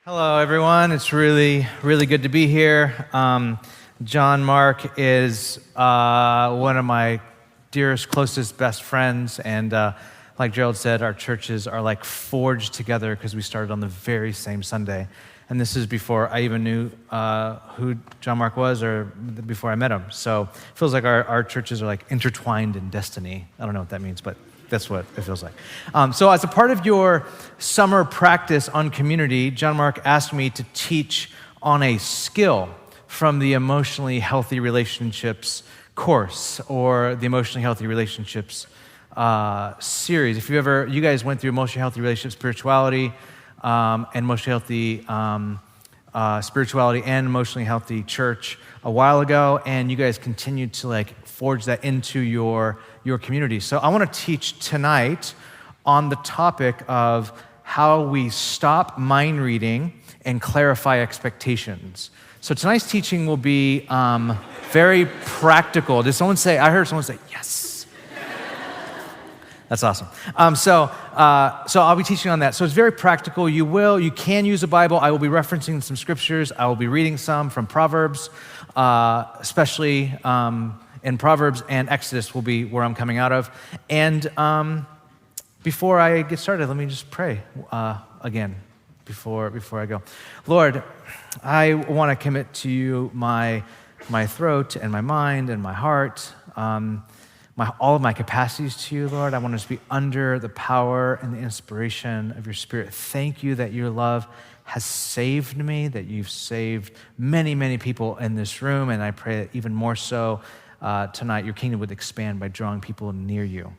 Hello, everyone. It's really good to be here. John Mark is one of my dearest, closest, best friends, and like Gerald said, our churches are like forged together because we started on the very same Sunday. And this is before I even knew who John Mark was or before I met him. So it feels like our churches are like intertwined in destiny. I don't know what that means, but that's what it feels like. So as a part of your summer practice on community, John Mark asked me to teach on a skill from the Emotionally Healthy Relationships course or the Emotionally Healthy Relationships series. If you guys went through Emotionally Healthy Relationship Spirituality and Emotionally Healthy Spirituality and Emotionally Healthy Church a while ago, and you guys continued to forge that into your community. So I want to teach tonight on the topic of how we stop mind reading and clarify expectations. So tonight's teaching will be very practical. I heard someone say, yes. That's awesome. So I'll be teaching on that. So it's very practical. You can use a Bible. I will be referencing some scriptures. I will be reading some from Proverbs, especially in Proverbs and Exodus will be where I'm coming out of. And before I get started, let me just pray again before I go. Lord, I want to commit to you my throat and my mind and my heart, all of my capacities to you, Lord. I want us to be under the power and the inspiration of your Spirit. Thank you that your love has saved me, that you've saved many, many people in this room, and I pray that even more so tonight, your kingdom would expand by drawing people near you.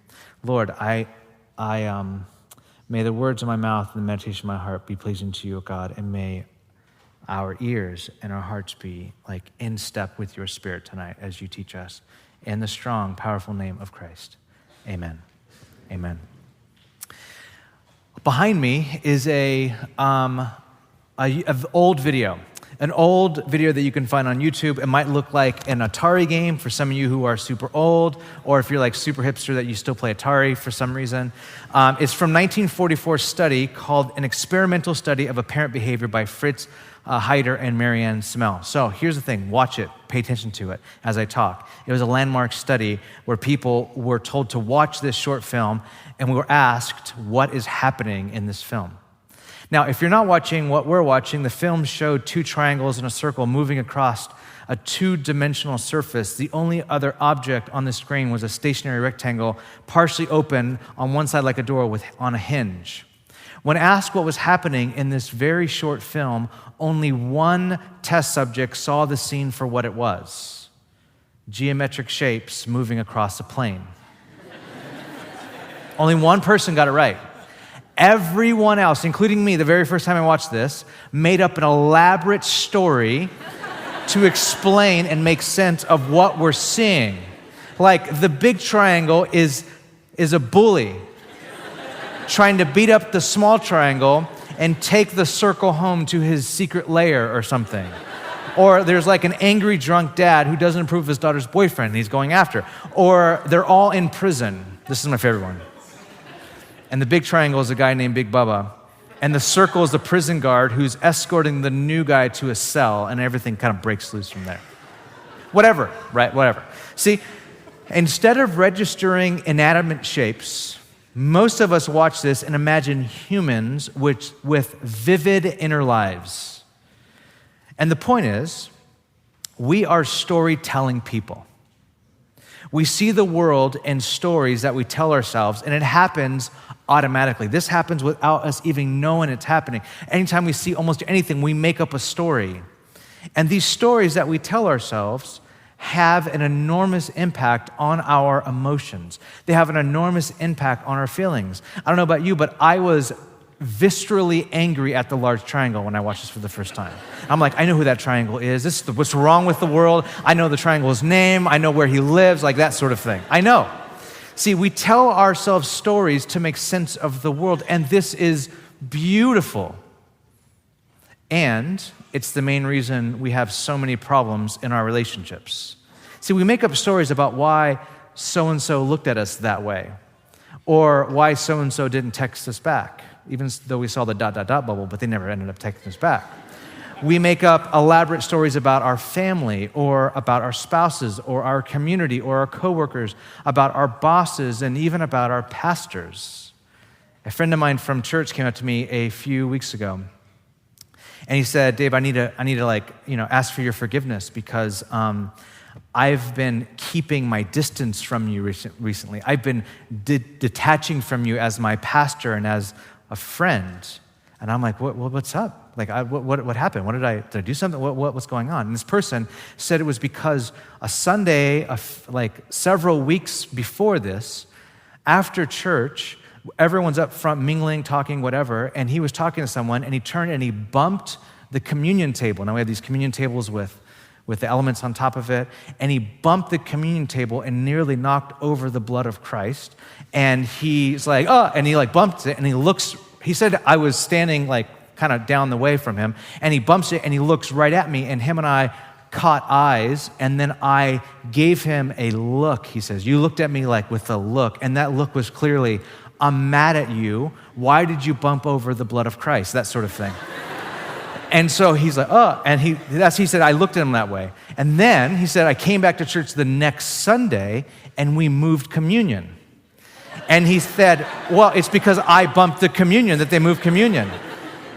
Lord, I may the words of my mouth and the meditation of my heart be pleasing to you, O God, and may our ears and our hearts be in step with your Spirit tonight as you teach us. In the strong, powerful name of Christ. Amen. Amen. Behind me is an old video. An old video that you can find on YouTube. It might look like an Atari game for some of you who are super old, or if you're super hipster that you still play Atari for some reason. It's from 1944 study called An Experimental Study of Apparent Behavior by Fritz Heider and Marianne Smell. So here's the thing, watch it, pay attention to it as I talk. It was a landmark study where people were told to watch this short film, and we were asked what is happening in this film. Now, if you're not watching what we're watching, the film showed two triangles in a circle moving across a two-dimensional surface. The only other object on the screen was a stationary rectangle, partially open on one side like a door on a hinge. When asked what was happening in this very short film, only one test subject saw the scene for what it was: geometric shapes moving across a plane. Only one person got it right. Everyone else, including me, the very first time I watched this, made up an elaborate story to explain and make sense of what we're seeing. The big triangle is a bully trying to beat up the small triangle and take the circle home to his secret lair or something. Or there's an angry drunk dad who doesn't approve of his daughter's boyfriend and he's going after. Or they're all in prison. This is my favorite one. And the big triangle is a guy named Big Bubba. And the circle is the prison guard who's escorting the new guy to a cell, and everything kind of breaks loose from there. Whatever, right? Whatever. See, instead of registering inanimate shapes, most of us watch this and imagine humans with vivid inner lives. And the point is, we are storytelling people. We see the world in stories that we tell ourselves, and it happens automatically. This happens without us even knowing it's happening. Anytime we see almost anything, we make up a story. And these stories that we tell ourselves have an enormous impact on our emotions. They have an enormous impact on our feelings. I don't know about you, but I was viscerally angry at the large triangle when I watched this for the first time. I'm like, I know who that triangle is. This is what's wrong with the world. I know the triangle's name. I know where he lives, that sort of thing. I know. See, we tell ourselves stories to make sense of the world, and this is beautiful. And it's the main reason we have so many problems in our relationships. See, we make up stories about why so-and-so looked at us that way, or why so-and-so didn't text us back, even though we saw the ... bubble, but they never ended up taking us back. We make up elaborate stories about our family or about our spouses or our community or our coworkers, about our bosses, and even about our pastors. A friend of mine from church came up to me a few weeks ago, and he said, Dave, I need to ask for your forgiveness because I've been keeping my distance from you recently. I've been detaching from you as my pastor and as a friend. And I'm like, what's up? Like, what happened? Did I do something? What's going on? And this person said it was because a Sunday, several weeks before this, after church, everyone's up front mingling, talking, whatever, and he was talking to someone, and he turned and he bumped the communion table. Now we have these communion tables with the elements on top of it, and he bumped the communion table and nearly knocked over the blood of Christ. And he's like, oh, and he bumped it, and he said I was standing kind of down the way from him, and he bumps it, and he looks right at me, and him and I caught eyes, and then I gave him a look. He says, you looked at me with a look, and that look was clearly, I'm mad at you. Why did you bump over the blood of Christ? That sort of thing. And so he's like, oh, and he said, I looked at him that way. And then he said, I came back to church the next Sunday, and we moved communion. And he said, well, it's because I bumped the communion that they moved communion.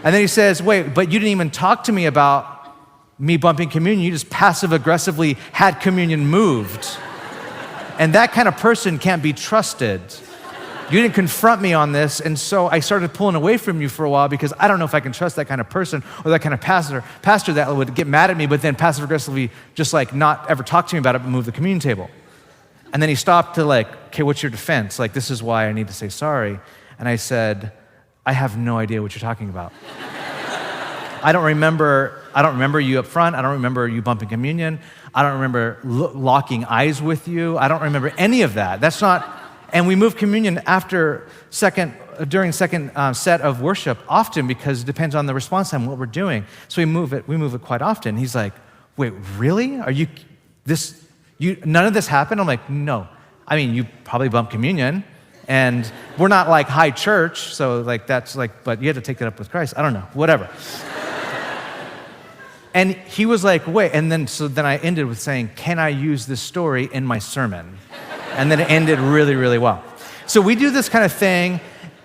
And then he says, wait, but you didn't even talk to me about me bumping communion. You just passive-aggressively had communion moved. And that kind of person can't be trusted. You didn't confront me on this, and so I started pulling away from you for a while because I don't know if I can trust that kind of person or that kind of pastor that would get mad at me, but then passive-aggressively just not ever talk to me about it, but move the communion table. And then he stopped to okay, what's your defense? This is why I need to say sorry. And I said, I have no idea what you're talking about. I don't remember you up front. I don't remember you bumping communion. I don't remember locking eyes with you. I don't remember any of that. That's not, and we move communion during second set of worship often because it depends on the response time, what we're doing. So we move it quite often. He's like, wait, really? None of this happened? I'm like, no. I mean, you probably bumped communion, and we're not high church, so that's but you had to take that up with Christ. I don't know, whatever. And he was like, wait, and then I ended with saying, can I use this story in my sermon? And then it ended really, really well. So we do this kind of thing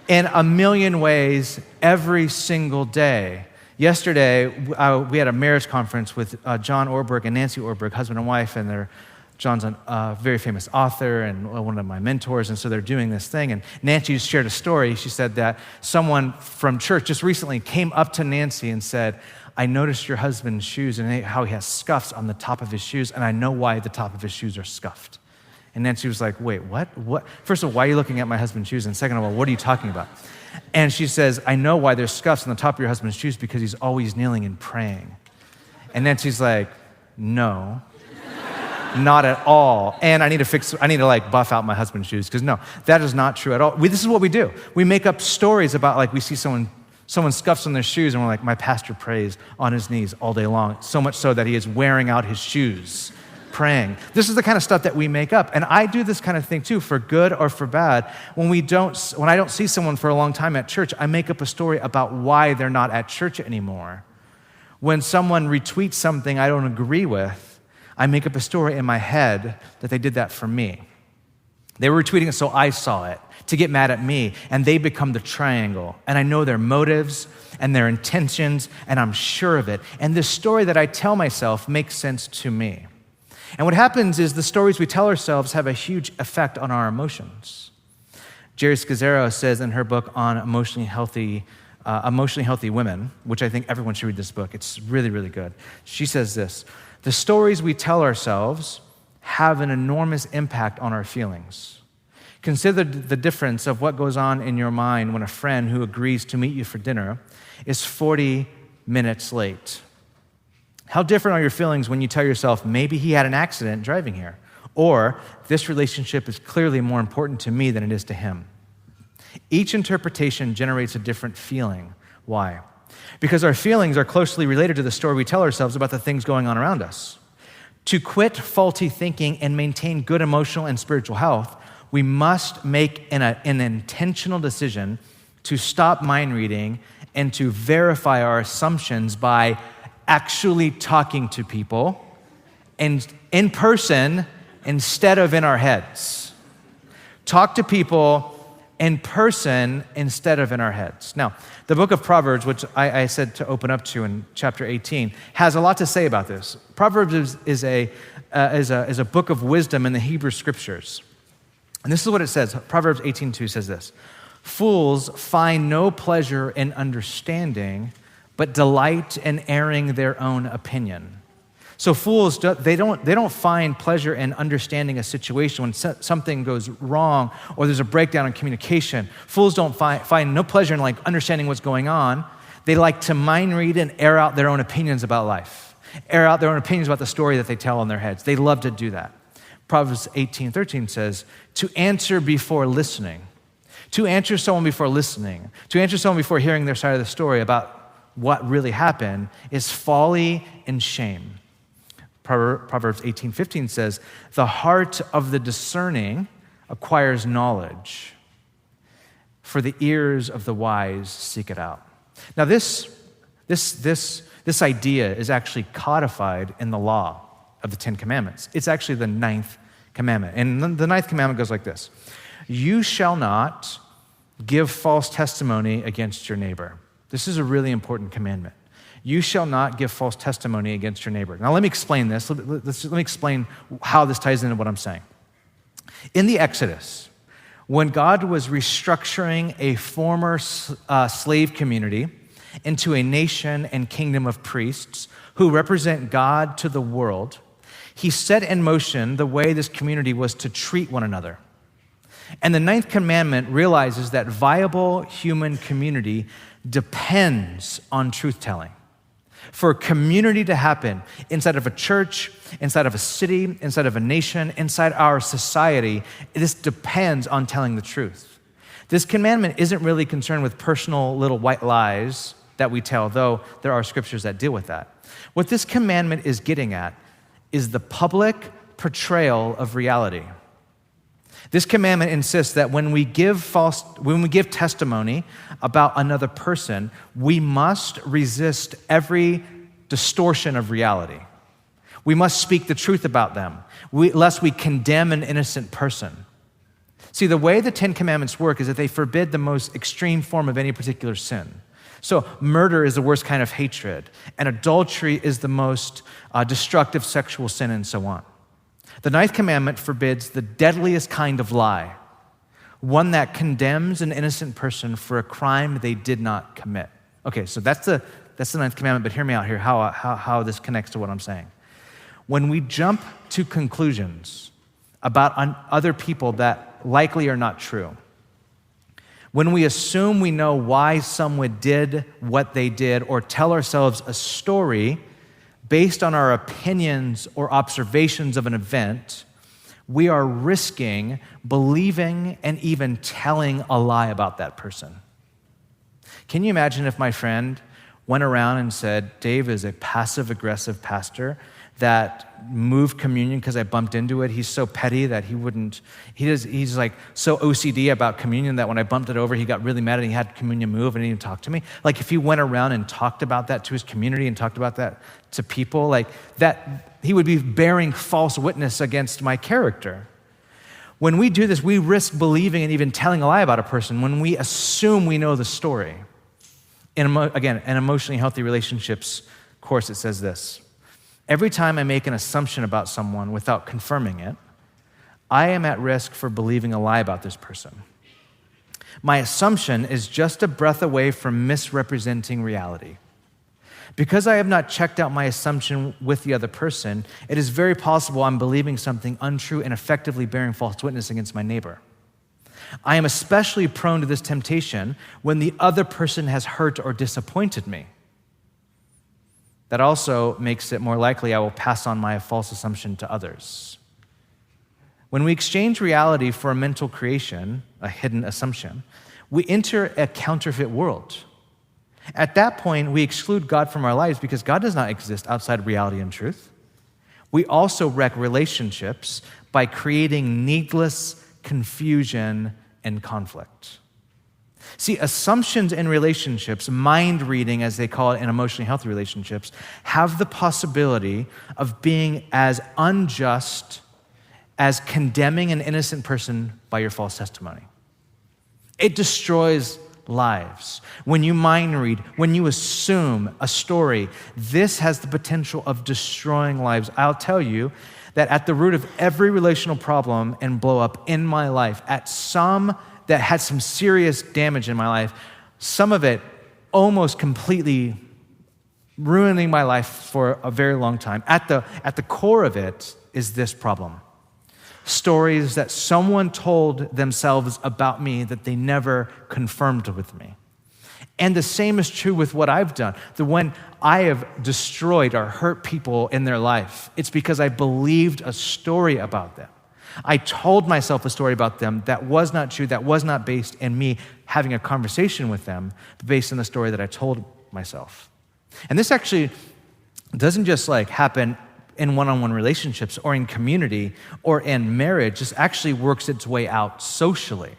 in a million ways every single day. Yesterday, we had a marriage conference with John Orberg and Nancy Orberg, husband and wife, and John's a very famous author and one of my mentors, and so they're doing this thing. And Nancy shared a story. She said that someone from church just recently came up to Nancy and said, I noticed your husband's shoes and how he has scuffs on the top of his shoes, and I know why the top of his shoes are scuffed. And Nancy was like, wait, what? First of all, why are you looking at my husband's shoes? And second of all, what are you talking about? And she says, I know why there's scuffs on the top of your husband's shoes because he's always kneeling and praying. And Nancy's like, no, not at all. And I need to buff out my husband's shoes because no, that is not true at all. This is what we do. We make up stories about we see someone scuffs on their shoes and we're like, my pastor prays on his knees all day long, so much so that he is wearing out his shoes, praying. This is the kind of stuff that we make up. And I do this kind of thing too, for good or for bad. When I don't see someone for a long time at church, I make up a story about why they're not at church anymore. When someone retweets something I don't agree with, I make up a story in my head that they did that for me. They were retweeting it so I saw it, to get mad at me, and they become the triangle. And I know their motives and their intentions, and I'm sure of it. And this story that I tell myself makes sense to me. And what happens is the stories we tell ourselves have a huge effect on our emotions. Jerry Scazzaro says in her book on emotionally healthy women, which I think everyone should read this book. It's really, really good. She says this: the stories we tell ourselves have an enormous impact on our feelings. Consider the difference of what goes on in your mind when a friend who agrees to meet you for dinner is 40 minutes late. How different are your feelings when you tell yourself, maybe he had an accident driving here, or this relationship is clearly more important to me than it is to him? Each interpretation generates a different feeling. Why? Because our feelings are closely related to the story we tell ourselves about the things going on around us. To quit faulty thinking and maintain good emotional and spiritual health, we must make an intentional decision to stop mind reading and to verify our assumptions by actually talking to people and in person instead of in our heads. Talk to people in person instead of in our heads. Now, the book of Proverbs, which I said to open up to in chapter 18, has a lot to say about this. Proverbs is a book of wisdom in the Hebrew scriptures. And this is what it says. Proverbs 18:2 says this: "Fools find no pleasure in understanding, but delight in airing their own opinion." So fools, they don't find pleasure in understanding a situation when something goes wrong or there's a breakdown in communication. Fools don't find no pleasure in understanding what's going on. They like to mind read and air out their own opinions about life, air out their own opinions about the story that they tell in their heads. They love to do that. Proverbs 18:13 says, to answer before listening, to answer someone before listening, to answer someone before hearing their side of the story about what really happened is folly and shame. Proverbs 18:15 says, the heart of the discerning acquires knowledge, for the ears of the wise seek it out. Now this idea is actually codified in the law of the 10 Commandments. It's actually the 9th commandment. And the 9th commandment goes like this: you shall not give false testimony against your neighbor. This is a really important commandment. You shall not give false testimony against your neighbor. Now let me explain this. Let me explain how this ties into what I'm saying. In the Exodus, when God was restructuring a former slave community into a nation and kingdom of priests who represent God to the world, he set in motion the way this community was to treat one another. And the 9th commandment realizes that viable human community depends on truth-telling. For a community to happen inside of a church, inside of a city, inside of a nation, inside our society, this depends on telling the truth. This commandment isn't really concerned with personal little white lies that we tell, though there are scriptures that deal with that. What this commandment is getting at is the public portrayal of reality. This commandment insists that when we give testimony about another person, we must resist every distortion of reality. We must speak the truth about them, lest we condemn an innocent person. See, the way the 10 Commandments work is that they forbid the most extreme form of any particular sin. So murder is the worst kind of hatred, and adultery is the most destructive sexual sin, and so on. The 9th commandment forbids the deadliest kind of lie, one that condemns an innocent person for a crime they did not commit. Okay, so that's the 9th commandment, but hear me out here, how this connects to what I'm saying. When we jump to conclusions about other people that likely are not true, when we assume we know why someone did what they did, or tell ourselves a story based on our opinions or observations of an event, we are risking believing and even telling a lie about that person. Can you imagine if my friend went around and said, Dave is a passive-aggressive pastor that moved communion because I bumped into it. He's so petty that he's like so OCD about communion that when I bumped it over, he got really mad and he had communion move and he didn't talk to me. Like if he went around and talked about that to his community and talked about that to people, like that, he would be bearing false witness against my character. When we do this, we risk believing and even telling a lie about a person when we assume we know the story. In emotionally healthy relationships course, it says this: every time I make an assumption about someone without confirming it, I am at risk for believing a lie about this person. My assumption is just a breath away from misrepresenting reality. Because I have not checked out my assumption with the other person, it is very possible I'm believing something untrue and effectively bearing false witness against my neighbor. I am especially prone to this temptation when the other person has hurt or disappointed me. That also makes it more likely I will pass on my false assumption to others. When we exchange reality for a mental creation, a hidden assumption, we enter a counterfeit world. At that point, we exclude God from our lives because God does not exist outside reality and truth. We also wreck relationships by creating needless confusion and conflict. See, assumptions in relationships, mind reading as they call it in emotionally healthy relationships, have the possibility of being as unjust as condemning an innocent person by your false testimony. It destroys lives. When you mind read, when you assume a story, this has the potential of destroying lives. I'll tell you that at the root of every relational problem and blow up in my life, that had some serious damage in my life, some of it almost completely ruining my life for a very long time. At the core of it is this problem. Stories that someone told themselves about me that they never confirmed with me. And the same is true with what I've done. When I have destroyed or hurt people in their life, it's because I believed a story about them. I told myself a story about them that was not true, that was not based in me having a conversation with them, but based on the story that I told myself. And this actually doesn't just happen in one-on-one relationships or in community or in marriage. This actually works its way out socially.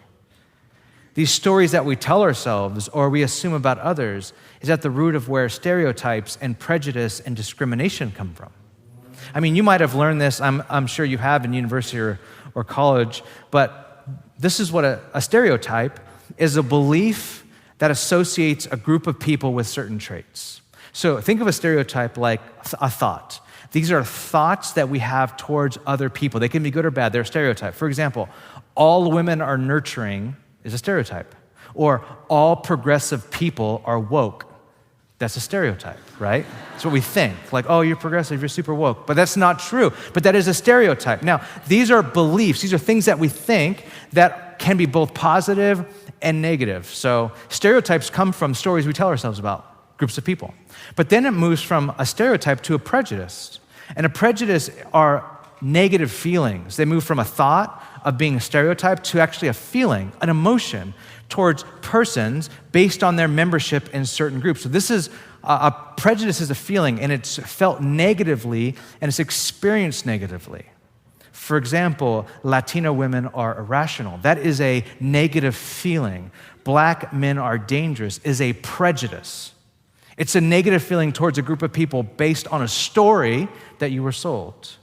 These stories that we tell ourselves or we assume about others is at the root of where stereotypes and prejudice and discrimination come from. I mean, you might have learned this, I'm sure you have in university or college, but this is what a stereotype is: a belief that associates a group of people with certain traits. So think of a stereotype like a thought. These are thoughts that we have towards other people. They can be good or bad. They're a stereotype. For example, all women are nurturing is a stereotype. Or all progressive people are woke. That's a stereotype, right? That's what we think. Oh, you're progressive, you're super woke. But that's not true. But that is a stereotype. Now, these are beliefs. These are things that we think that can be both positive and negative. So stereotypes come from stories we tell ourselves about groups of people. But then it moves from a stereotype to a prejudice. And a prejudice are negative feelings. They move from a thought of being a stereotype to actually a feeling, an emotion towards persons based on their membership in certain groups. So this is a prejudice is a feeling, and it's felt negatively and it's experienced negatively. For example, Latino women are irrational. That is a negative feeling. Black men are dangerous is a prejudice. It's a negative feeling towards a group of people based on a story that you were sold.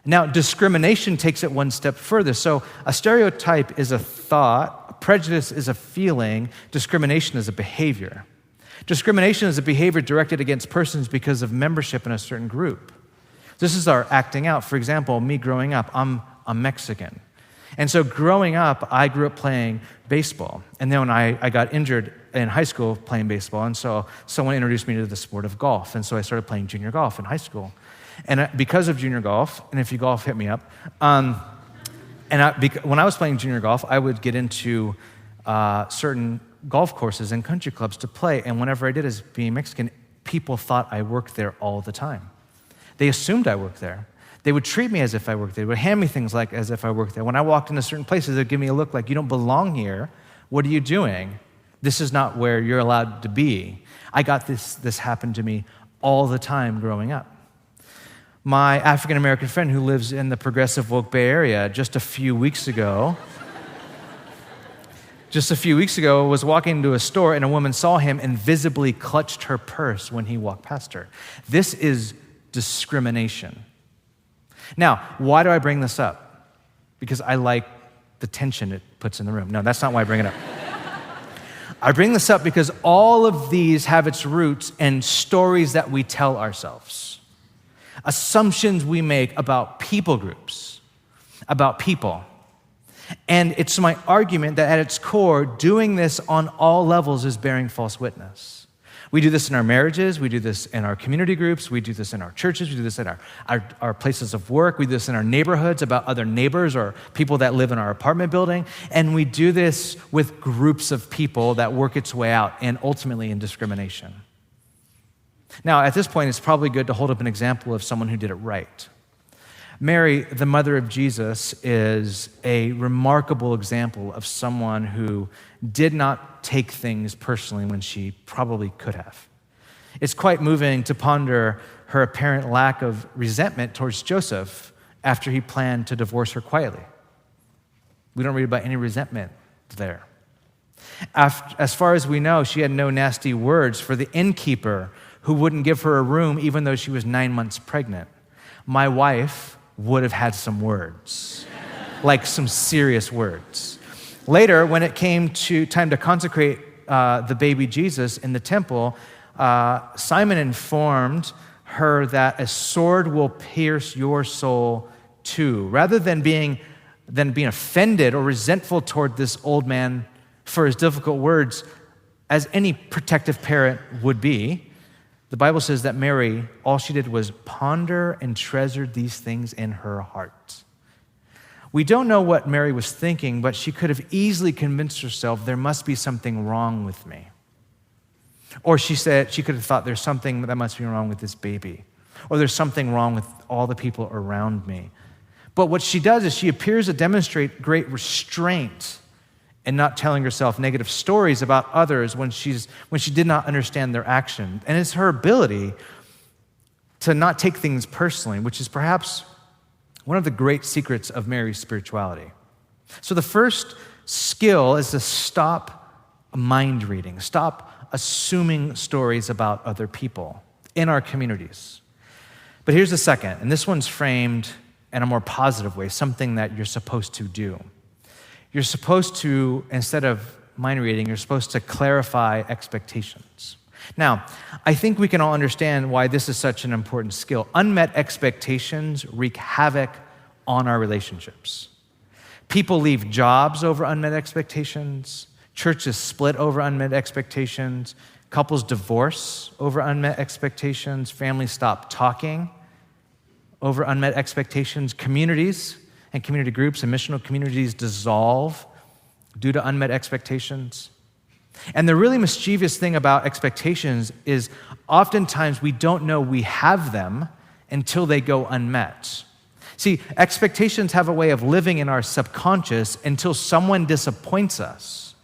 Now, discrimination takes it one step further. So a stereotype is a thought, a prejudice is a feeling, discrimination is a behavior. Discrimination is a behavior directed against persons because of membership in a certain group. This is our acting out. For example, me growing up, I'm Mexican. And so growing up, I grew up playing baseball. And then when I got injured in high school playing baseball, and so someone introduced me to the sport of golf. And so I started playing junior golf in high school. And because of junior golf, and if you golf, hit me up. When I was playing junior golf, I would get into certain golf courses and country clubs to play. And whenever I did, as being Mexican, people thought I worked there all the time. They assumed I worked there. They would treat me as if I worked there. They would hand me things as if I worked there. When I walked into certain places, they'd give me a look like, you don't belong here. What are you doing? This is not where you're allowed to be. I got this happened to me all the time growing up. My African-American friend who lives in the progressive woke Bay Area just a few weeks ago was walking into a store and a woman saw him and visibly clutched her purse when he walked past her. This is discrimination. Now, why do I bring this up? Because I like the tension it puts in the room. No, that's not why I bring it up. I bring this up because all of these have its roots in stories that we tell ourselves. Assumptions we make about people groups, about people. And it's my argument that at its core, doing this on all levels is bearing false witness. We do this in our marriages, we do this in our community groups, we do this in our churches, we do this in our places of work, we do this in our neighborhoods about other neighbors or people that live in our apartment building, and we do this with groups of people that work its way out and ultimately in discrimination. Now, at this point, it's probably good to hold up an example of someone who did it right. Mary, the mother of Jesus, is a remarkable example of someone who did not take things personally when she probably could have. It's quite moving to ponder her apparent lack of resentment towards Joseph after he planned to divorce her quietly. We don't read about any resentment there. As far as we know, she had no nasty words for the innkeeper who wouldn't give her a room even though she was 9 months pregnant. My wife would have had some words, like some serious words. Later, when it came to time to consecrate the baby Jesus in the temple, Simon informed her that a sword will pierce your soul too. Rather than being offended or resentful toward this old man for his difficult words, as any protective parent would be, the Bible says that Mary, all she did was ponder and treasure these things in her heart. We don't know what Mary was thinking, but she could have easily convinced herself there must be something wrong with me. Or she could have thought there's something that must be wrong with this baby. Or there's something wrong with all the people around me. But what she does is she appears to demonstrate great restraint in not telling herself negative stories about others when she did not understand their action. And it's her ability to not take things personally, which is perhaps one of the great secrets of Mary's spirituality. So the first skill is to stop mind reading, stop assuming stories about other people in our communities. But here's the second, and this one's framed in a more positive way, something that you're supposed to do. You're supposed to, instead of mind reading, you're supposed to clarify expectations. Now, I think we can all understand why this is such an important skill. Unmet expectations wreak havoc on our relationships. People leave jobs over unmet expectations. Churches split over unmet expectations. Couples divorce over unmet expectations. Families stop talking over unmet expectations. Communities and community groups and missional communities dissolve due to unmet expectations. And the really mischievous thing about expectations is oftentimes we don't know we have them until they go unmet. See, expectations have a way of living in our subconscious until someone disappoints us.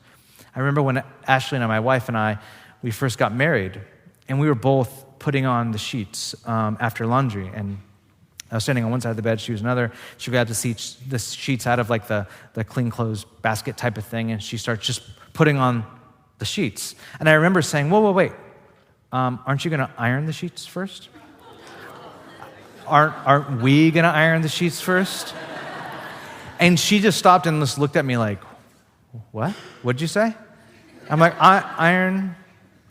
I remember when Ashley and my wife and I, we first got married, and we were both putting on the sheets after laundry, and I was standing on one side of the bed, she was another. She grabbed the sheets out of like the clean clothes basket type of thing, and she starts just putting on the sheets. And I remember saying, whoa, wait, aren't you gonna iron the sheets first? Aren't we gonna iron the sheets first? And she just stopped and just looked at me like, what? What'd you say? I'm like, iron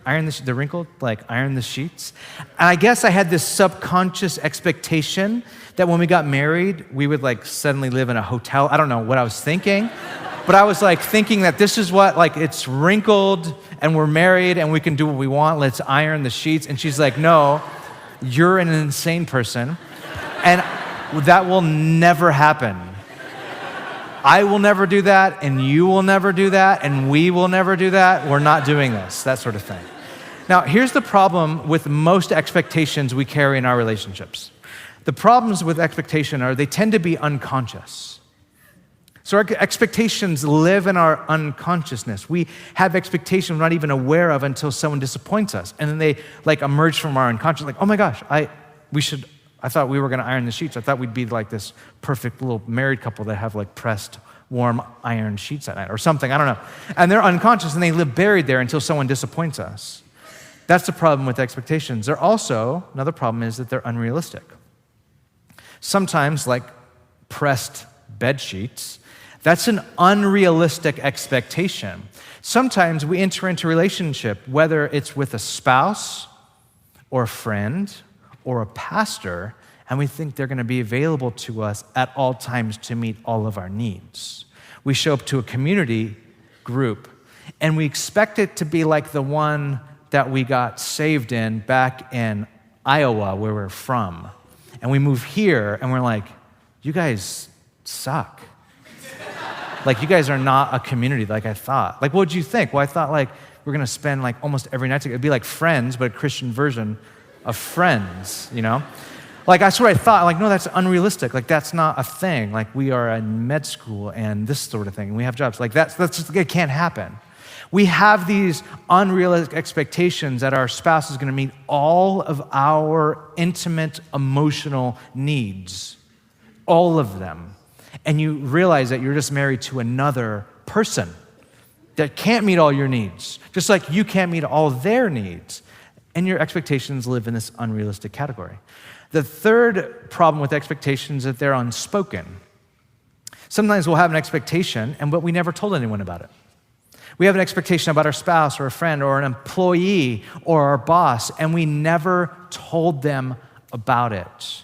the wrinkled, like iron the sheets. And I guess I had this subconscious expectation that when we got married, we would like suddenly live in a hotel. I don't know what I was thinking, but I was like thinking that this is what, like it's wrinkled and we're married and we can do what we want. Let's iron the sheets. And she's like, no, you're an insane person. And that will never happen. I will never do that, and you will never do that, and we will never do that. We're not doing this, that sort of thing. Now, here's the problem with most expectations we carry in our relationships. The problems with expectation are they tend to be unconscious. So our expectations live in our unconsciousness. We have expectations we're not even aware of until someone disappoints us, and then they like emerge from our unconscious, like, oh my gosh, I thought we were going to iron the sheets. I thought we'd be like this perfect little married couple that have like pressed, warm, ironed sheets at night or something. I don't know. And they're unconscious and they live buried there until someone disappoints us. That's the problem with expectations. Another problem is that they're unrealistic. Sometimes, like pressed bed sheets, that's an unrealistic expectation. Sometimes we enter into a relationship, whether it's with a spouse or a friend or a pastor, and we think they're going to be available to us at all times to meet all of our needs. We show up to a community group, and we expect it to be like the one that we got saved in back in Iowa, where we're from. And we move here, and we're like, you guys suck. Like, you guys are not a community like I thought. Like, what did you think? Well, I thought, like, we're going to spend, like, almost every night together. It'd be like Friends, but a Christian version of Friends, you know? Like, that's what I thought. Like, no, that's unrealistic. Like, that's not a thing. Like, we are in med school and this sort of thing, and we have jobs. Like, that's just, it can't happen. We have these unrealistic expectations that our spouse is going to meet all of our intimate emotional needs, all of them. And you realize that you're just married to another person, that can't meet all your needs, just like you can't meet all their needs. And your expectations live in this unrealistic category. The third problem with expectations is that they're unspoken. Sometimes we'll have an expectation, but we never told anyone about it. We have an expectation about our spouse or a friend or an employee or our boss, and we never told them about it.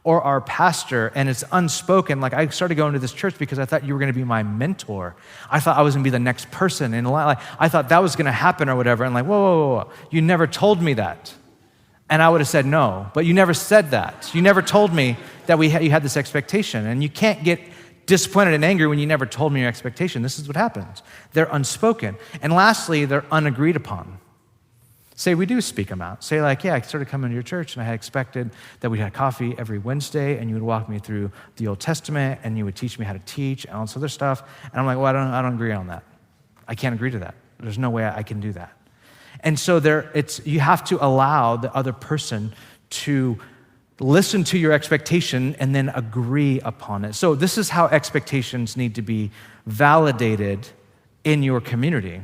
Or our pastor, and it's unspoken. Like, I started going to this church because I thought you were going to be my mentor. I thought I was going to be the next person in line. Like, I thought that was going to happen or whatever. And like, whoa. You never told me that. And I would have said no, but you never said that. You never told me that you had this expectation. And you can't get disappointed and angry when you never told me your expectation. This is what happens. They're unspoken. And lastly, they're unagreed upon. Say we do speak them out. Say like, yeah, I started coming to your church and I had expected that we had coffee every Wednesday and you would walk me through the Old Testament and you would teach me how to teach and all this other stuff. And I'm like, well, I don't agree on that. I can't agree to that. There's no way I can do that. And so you have to allow the other person to listen to your expectation and then agree upon it. So this is how expectations need to be validated in your community.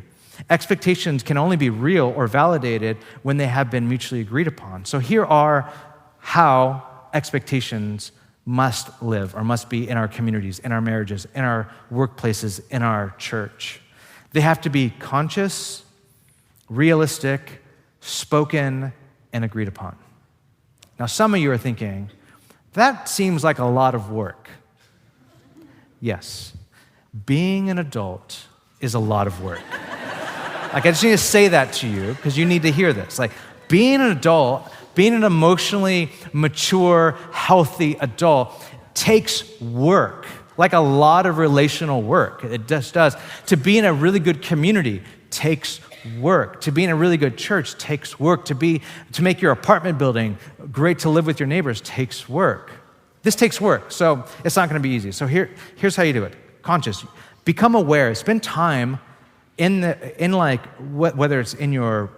Expectations can only be real or validated when they have been mutually agreed upon. So here are how expectations must live or must be in our communities, in our marriages, in our workplaces, in our church. They have to be conscious, realistic, spoken, and agreed upon. Now, some of you are thinking, that seems like a lot of work. Yes, being an adult is a lot of work. Like, I just need to say that to you because you need to hear this. Like, being an adult, being an emotionally mature, healthy adult takes work, like a lot of relational work. It just does. To be in a really good community takes work. To be in a really good church takes work. To make your apartment building great to live with your neighbors takes work. This takes work, so it's not going to be easy. So here's how you do it. Conscious. Become aware. Spend time whether it's in your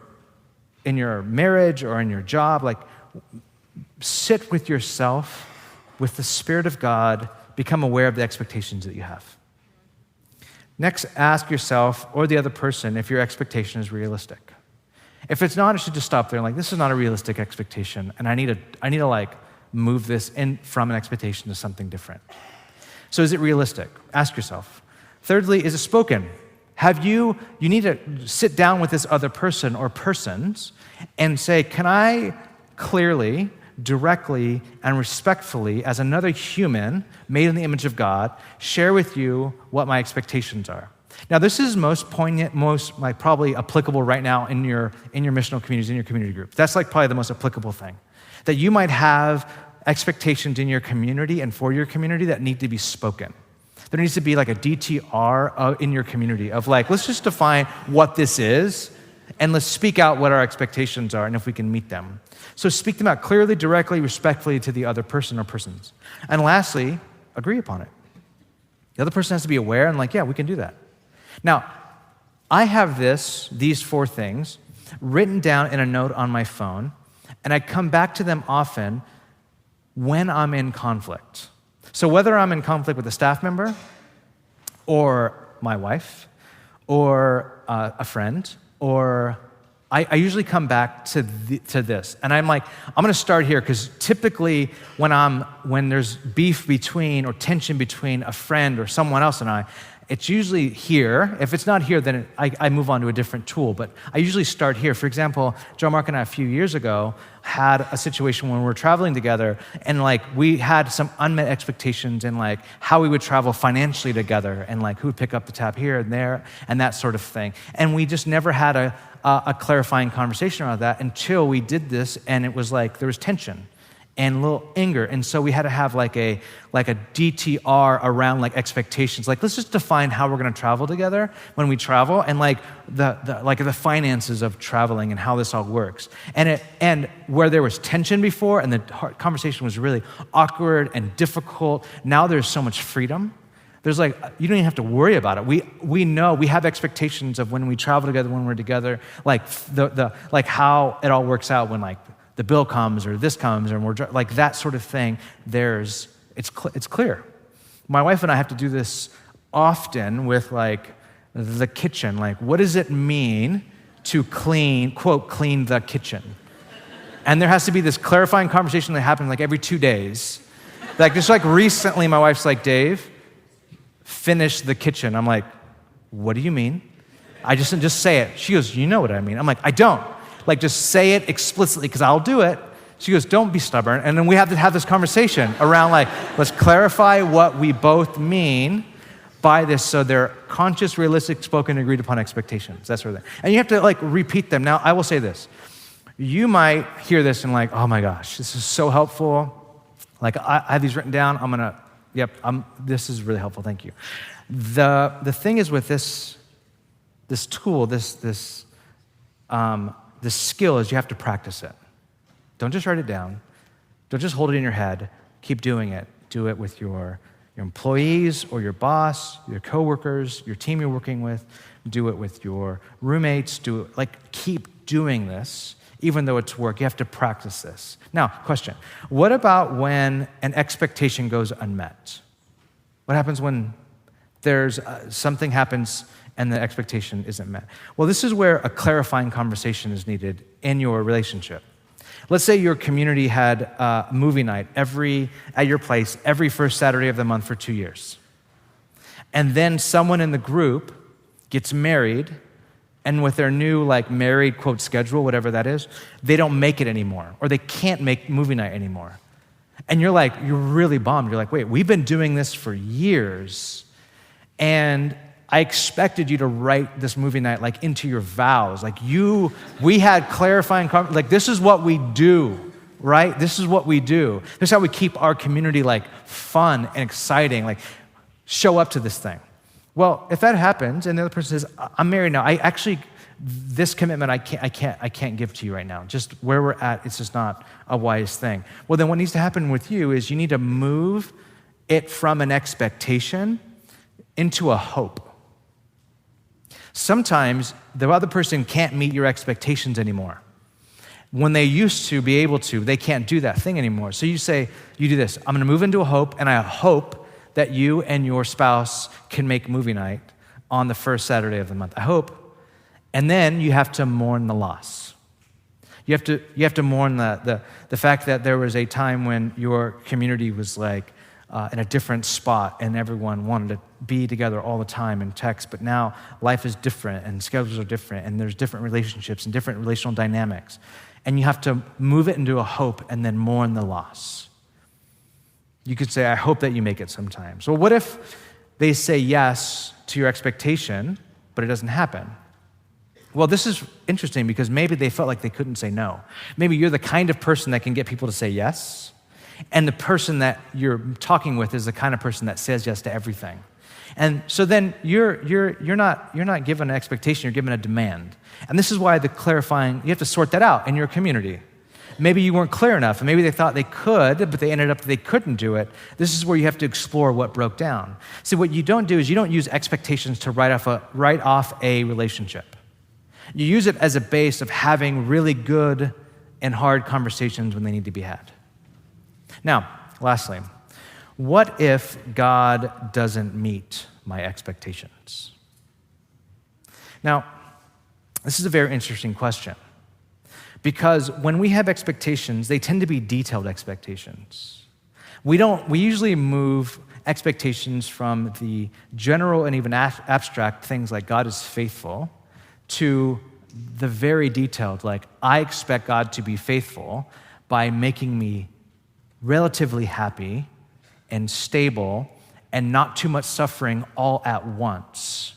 marriage or in your job, like sit with yourself, with the Spirit of God, become aware of the expectations that you have. Next, ask yourself or the other person if your expectation is realistic. If it's not, it should just stop there and like, this is not a realistic expectation, and I need to like move this in from an expectation to something different. So is it realistic? Ask yourself. Thirdly, is it spoken? You need to sit down with this other person or persons and say, can I clearly, directly, and respectfully, as another human made in the image of God, share with you what my expectations are? Now, this is most poignant, most like probably applicable right now in your missional communities, in your community group. That's like probably the most applicable thing. That you might have expectations in your community and for your community that need to be spoken. There needs to be like a DTR in your community of like, let's just define what this is and let's speak out what our expectations are and if we can meet them. So speak them out clearly, directly, respectfully to the other person or persons. And lastly, agree upon it. The other person has to be aware and like, yeah, we can do that. Now, I have these 4 things written down in a note on my phone, and I come back to them often when I'm in conflict. So whether I'm in conflict with a staff member or my wife or a friend, or I usually come back to this. And I'm like, I'm going to start here because typically when there's beef between or tension between a friend or someone else and I, it's usually here. If it's not here, then I move on to a different tool. But I usually start here. For example, Joe Mark and I a few years ago had a situation when we were traveling together, and like we had some unmet expectations in like how we would travel financially together, and like who would pick up the tab here and there, and that sort of thing. And we just never had a clarifying conversation around that until we did this, and it was like there was tension and a little anger. And so we had to have like a DTR around like expectations. Like, let's just define how we're gonna travel together when we travel, and like the finances of traveling and how this all works. And where there was tension before and the conversation was really awkward and difficult, now there's so much freedom. There's like, you don't even have to worry about it. We know, we have expectations of when we travel together, when we're together, like like how it all works out when like the bill comes or this comes or we're like that sort of thing. It's clear. My wife and I have to do this often with like the kitchen. Like, what does it mean to clean, quote, clean the kitchen? And there has to be this clarifying conversation that happens like every 2 days. Like, just like recently, my wife's like, Dave, finish the kitchen. I'm like, what do you mean? I just say it. She goes, you know what I mean. I'm like, I don't. Like, just say it explicitly because I'll do it. She goes, don't be stubborn. And then we have to have this conversation around like, let's clarify what we both mean by this so they're conscious, realistic, spoken, agreed upon expectations, that sort of thing. And you have to like repeat them. Now, I will say this. You might hear this and like, oh my gosh, this is so helpful. Like, I have these written down. This is really helpful, thank you. The thing is with this tool, this skill is you have to practice it. Don't just write it down. Don't just hold it in your head. Keep doing it. Do it with your employees or your boss, your coworkers, your team you're working with. Do it with your roommates. Keep doing this, even though it's work. You have to practice this. Now, question. What about when an expectation goes unmet? What happens when there's something happens and the expectation isn't met? Well, this is where a clarifying conversation is needed in your relationship. Let's say your community had a movie night at your place every first Saturday of the month for 2 years. And then someone in the group gets married, and with their new married quote schedule, whatever that is, they don't make it anymore, or they can't make movie night anymore. And you're really bummed. You're like, wait, we've been doing this for years, and I expected you to write this movie night into your vows. We had clarifying, this is what we do, right? This is what we do. This is how we keep our community fun and exciting, show up to this thing. Well, if that happens and the other person says, I'm married now, this commitment I can't give to you right now. Just where we're at, it's just not a wise thing. Well, then what needs to happen with you is you need to move it from an expectation into a hope. Sometimes the other person can't meet your expectations anymore. When they used to be able to, they can't do that thing anymore. So you do this, I'm gonna move into a hope, and I hope that you and your spouse can make movie night on the first Saturday of the month. I hope. And then you have to mourn the loss. You have to mourn the fact that there was a time when your community was in a different spot and everyone wanted to be together all the time and text, but now life is different and schedules are different and there's different relationships and different relational dynamics. And you have to move it into a hope and then mourn the loss. You could say, I hope that you make it sometime. So what if they say yes to your expectation, but it doesn't happen? Well, this is interesting because maybe they felt like they couldn't say no. Maybe you're the kind of person that can get people to say yes, and the person that you're talking with is the kind of person that says yes to everything. And so then you're not given an expectation, you're given a demand. And this is why you have to sort that out in your community. Maybe you weren't clear enough, and maybe they thought they could, but they ended up they couldn't do it. This is where you have to explore what broke down. See, what you don't do is you don't use expectations to write off a relationship. You use it as a base of having really good and hard conversations when they need to be had. Now, lastly, what if God doesn't meet my expectations? Now, this is a very interesting question because when we have expectations, they tend to be detailed expectations. We usually move expectations from the general and even abstract things like God is faithful to the very detailed, I expect God to be faithful by making me relatively happy and stable and not too much suffering all at once.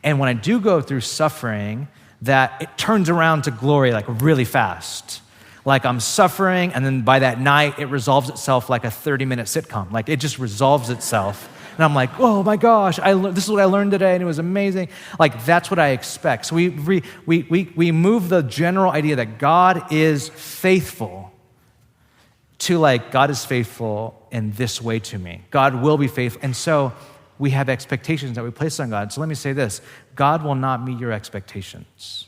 And when I do go through suffering, that it turns around to glory really fast. I'm suffering, and then by that night, it resolves itself like a 30-minute sitcom. It just resolves itself. And I'm like, oh my gosh, this is what I learned today, and it was amazing. That's what I expect. So we move the general idea that God is faithful to God is faithful in this way to me. God will be faithful. And so we have expectations that we place on God. So let me say this, God will not meet your expectations.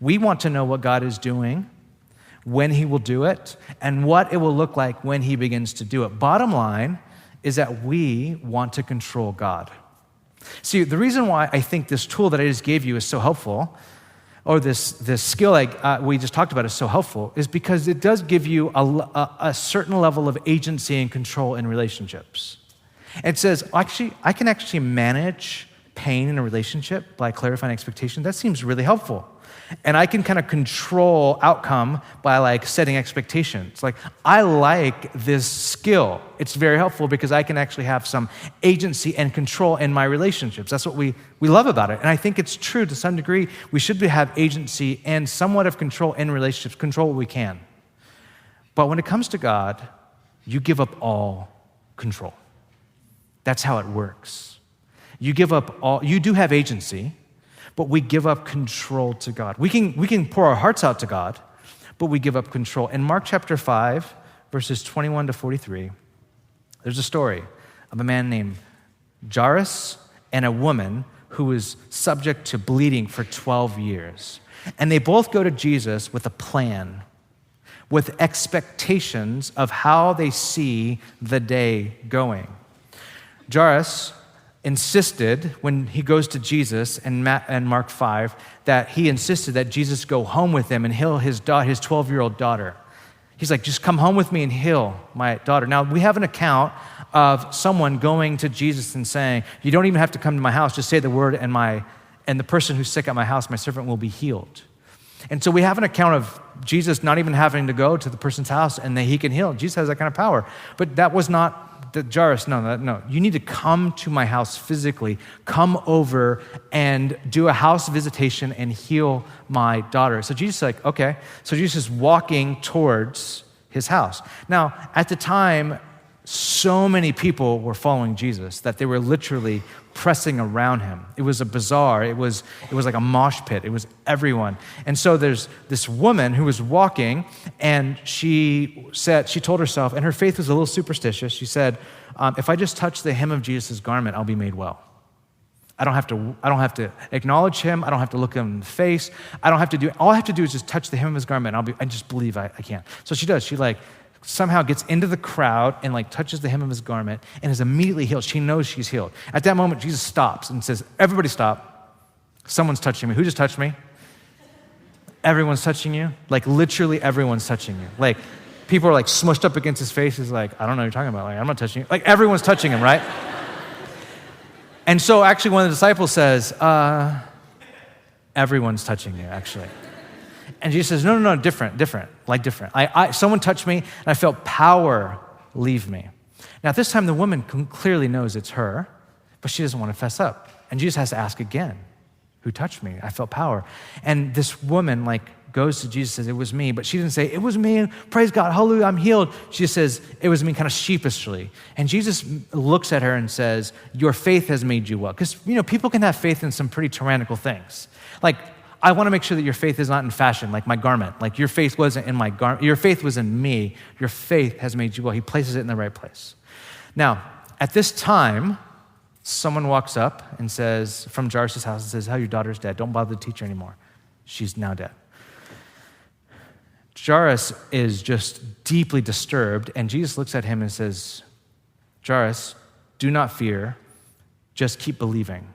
We want to know what God is doing, when he will do it, and what it will look like when he begins to do it. Bottom line is that we want to control God. See, the reason why I think this tool that I just gave you is so helpful, or this skill we just talked about is so helpful, is because it does give you a certain level of agency and control in relationships. It says, actually, I can actually manage pain in a relationship by clarifying expectations. That seems really helpful. And I can kind of control outcome by setting expectations. I like this skill. It's very helpful because I can actually have some agency and control in my relationships. That's what we love about it. And I think it's true to some degree. We should have agency and somewhat of control in relationships, control what we can. But when it comes to God, you give up all control. That's how it works. You give up all, you do have agency, but we give up control to God. We can pour our hearts out to God, but we give up control. In Mark chapter 5, verses 21 to 43, there's a story of a man named Jairus and a woman who was subject to bleeding for 12 years. And they both go to Jesus with a plan, with expectations of how they see the day going. Jairus insisted, when he goes to Jesus in Mark 5, that he insisted that Jesus go home with him and heal his 12-year-old daughter. He's like, just come home with me and heal my daughter. Now, we have an account of someone going to Jesus and saying, you don't even have to come to my house, just say the word and the person who's sick at my house, my servant will be healed. And so we have an account of Jesus not even having to go to the person's house and that he can heal. Jesus has that kind of power. But that was not the Jairus, no. You need to come to my house physically. Come over and do a house visitation and heal my daughter. So Jesus is like, okay. So Jesus is walking towards his house. Now, at the time, so many people were following Jesus that they were literally pressing around him. It was a bazaar. It was like a mosh pit. It was everyone. And so there's this woman who was walking, and she told herself, and her faith was a little superstitious. She said, if I just touch the hem of Jesus' garment, I'll be made well. I don't have to acknowledge him. I don't have to look him in the face. All I have to do is just touch the hem of his garment. I just believe I can. So she does. She somehow gets into the crowd and touches the hem of his garment and is immediately healed. She knows she's healed. At that moment, Jesus stops and says, everybody stop. Someone's touching me. Who just touched me? Everyone's touching you? Literally everyone's touching you. People are smushed up against his face. He's like, I don't know what you're talking about. I'm not touching you. Everyone's touching him, right? And so actually one of the disciples says, everyone's touching you, actually. And Jesus says, no, different. Someone touched me, and I felt power leave me. Now, at this time, the woman clearly knows it's her, but she doesn't want to fess up. And Jesus has to ask again, who touched me? I felt power. And this woman, goes to Jesus and says, it was me. But she didn't say, it was me, praise God, hallelujah, I'm healed. She just says, it was me, kind of sheepishly. And Jesus looks at her and says, your faith has made you well. Because, people can have faith in some pretty tyrannical things. I want to make sure that your faith is not in fashion, like my garment. Your faith wasn't in my garment. Your faith was in me. Your faith has made you well. He places it in the right place. Now, at this time, someone walks up and says, from Jairus' house, and says, your daughter's dead. Don't bother the teacher anymore. She's now dead. Jairus is just deeply disturbed, and Jesus looks at him and says, Jairus, do not fear. Just keep believing.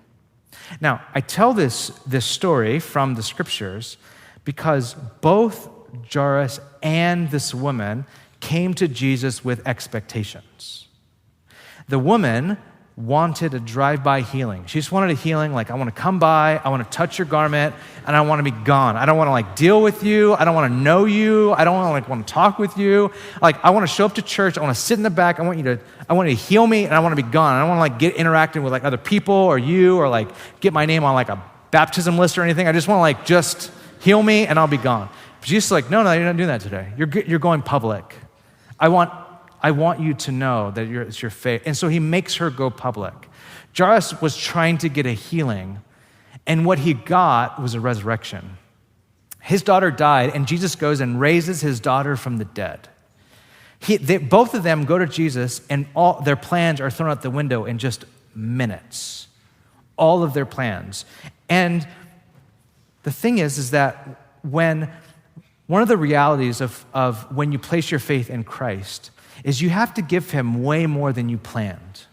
Now, I tell this story from the scriptures because both Jairus and this woman came to Jesus with expectations. The woman wanted a drive-by healing. She just wanted a healing, I want to come by, I want to touch your garment, and I want to be gone. I don't want to deal with you. I don't want to know you. I don't want to talk with you. I want to show up to church. I want to sit in the back. I want you to heal me, and I want to be gone. I don't want to get interacting with other people or you or get my name on a baptism list or anything. I just want to just heal me, and I'll be gone. But Jesus is no, you're not doing that today. You're going public. I want you to know that it's your faith. And so he makes her go public. Jairus was trying to get a healing, and what he got was a resurrection. His daughter died, and Jesus goes and raises his daughter from the dead. Both of them go to Jesus, and all their plans are thrown out the window in just minutes. All of their plans. And the thing is that when one of the realities of when you place your faith in Christ is you have to give him way more than you planned.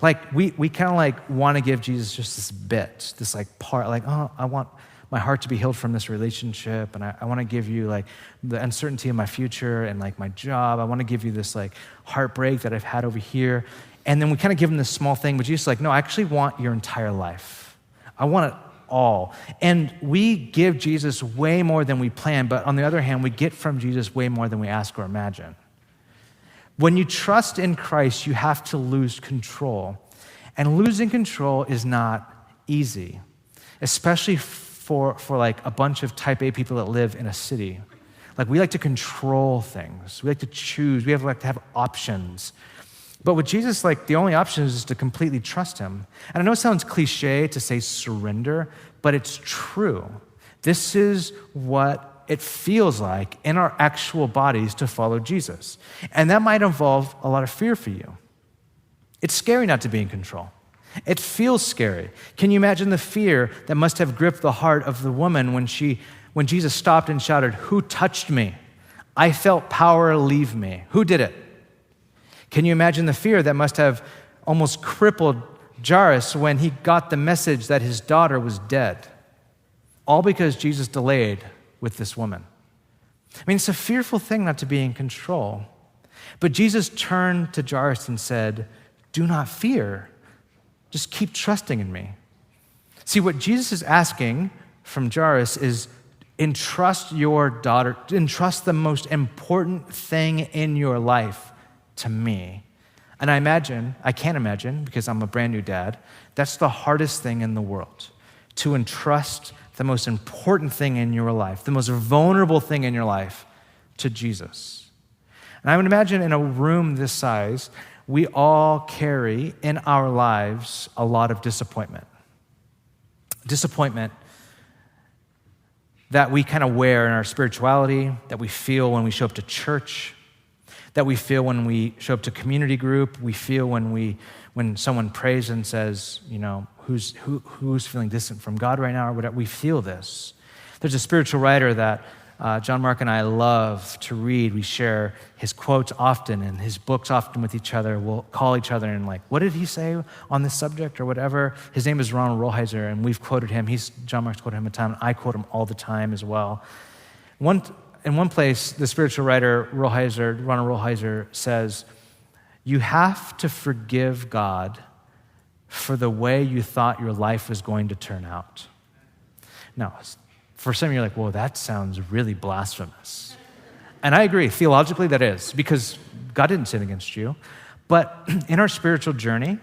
Like we kind of like want to give Jesus just this bit, this like part, like, oh, I want my heart to be healed from this relationship, and I want to give you like the uncertainty of my future and like my job. I want to give you this like heartbreak that I've had over here. And then we kind of give him this small thing, but Jesus is like, no, I actually want your entire life. I want it all. And we give Jesus way more than we plan, but on the other hand, we get from Jesus way more than we ask or imagine. When you trust in Christ, you have to lose control. And losing control is not easy, especially for like a bunch of type A people that live in a city. Like we like to control things. We like to choose. We like to have options. But with Jesus, like the only option is to completely trust him. And I know it sounds cliche to say surrender, but it's true. This is what it feels like in our actual bodies to follow Jesus. And that might involve a lot of fear for you. It's scary not to be in control. It feels scary. Can you imagine the fear that must have gripped the heart of the woman when Jesus stopped and shouted, "Who touched me? I felt power leave me. Who did it?" Can you imagine the fear that must have almost crippled Jairus when he got the message that his daughter was dead? All because Jesus delayed with this woman. I mean, it's a fearful thing not to be in control. But Jesus turned to Jairus and said, "Do not fear. Just keep trusting in me." See, what Jesus is asking from Jairus is entrust your daughter, entrust the most important thing in your life to me. And I can't imagine, because I'm a brand new dad, that's the hardest thing in the world, to entrust the most important thing in your life, the most vulnerable thing in your life to Jesus. And I would imagine in a room this size, we all carry in our lives a lot of disappointment. Disappointment that we kind of wear in our spirituality, that we feel when we show up to church, that we feel when we show up to community group, we feel when someone prays and says, you know, who's feeling distant from God right now, or whatever. We feel this. There's a spiritual writer that John Mark and I love to read. We share his quotes often and his books often with each other. We'll call each other and like, what did he say on this subject or whatever? His name is Ronald Rolheiser, and we've quoted him. John Mark's quoted him a ton. I quote him all the time as well. In one place, the spiritual writer Ronald Rolheiser says, "You have to forgive God for the way you thought your life was going to turn out." Now, for some of you, you're like, well, that sounds really blasphemous. And I agree, theologically that is, because God didn't sin against you. But in our spiritual journey,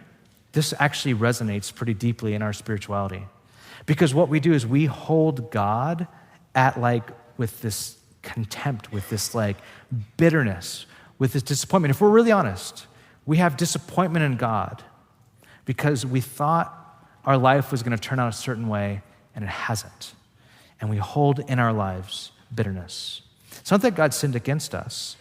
this actually resonates pretty deeply in our spirituality. Because what we do is we hold God at with this contempt, with this bitterness, with this disappointment. If we're really honest, we have disappointment in God because we thought our life was going to turn out a certain way, and it hasn't. And we hold in our lives bitterness. It's not that God sinned against us,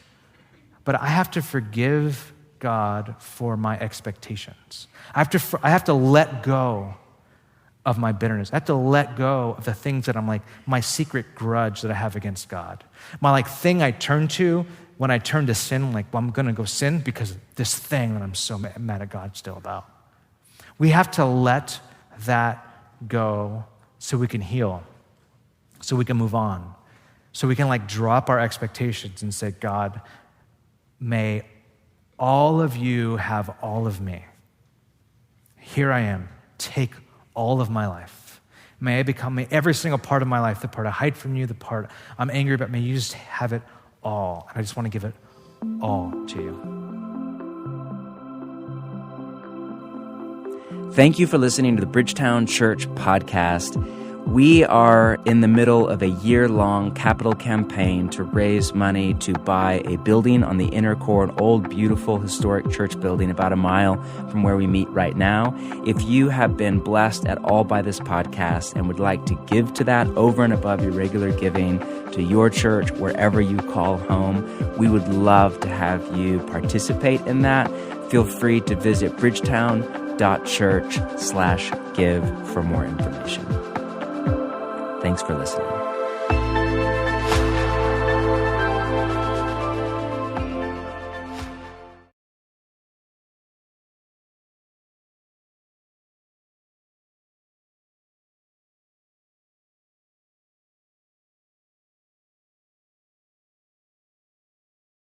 but I have to forgive God for my expectations. I have to let go of my bitterness. I have to let go of the things that I'm my secret grudge that I have against God. My thing I turn to when I turn to sin, well, I'm going to go sin because of this thing that I'm so mad at God still about. We have to let that go so we can heal, so we can move on, so we can drop our expectations and say, God, may all of you have all of me. Here I am. Take all of my life. May every single part of my life, the part I hide from you, the part I'm angry about, may you just have it all. And I just want to give it all to you. Thank you for listening to the Bridgetown Church podcast. We are in the middle of a year-long capital campaign to raise money to buy a building on the inner core, an old, beautiful, historic church building about a mile from where we meet right now. If you have been blessed at all by this podcast and would like to give to that over and above your regular giving to your church, wherever you call home, we would love to have you participate in that. Feel free to visit bridgetown.church/give for more information. Thanks for listening.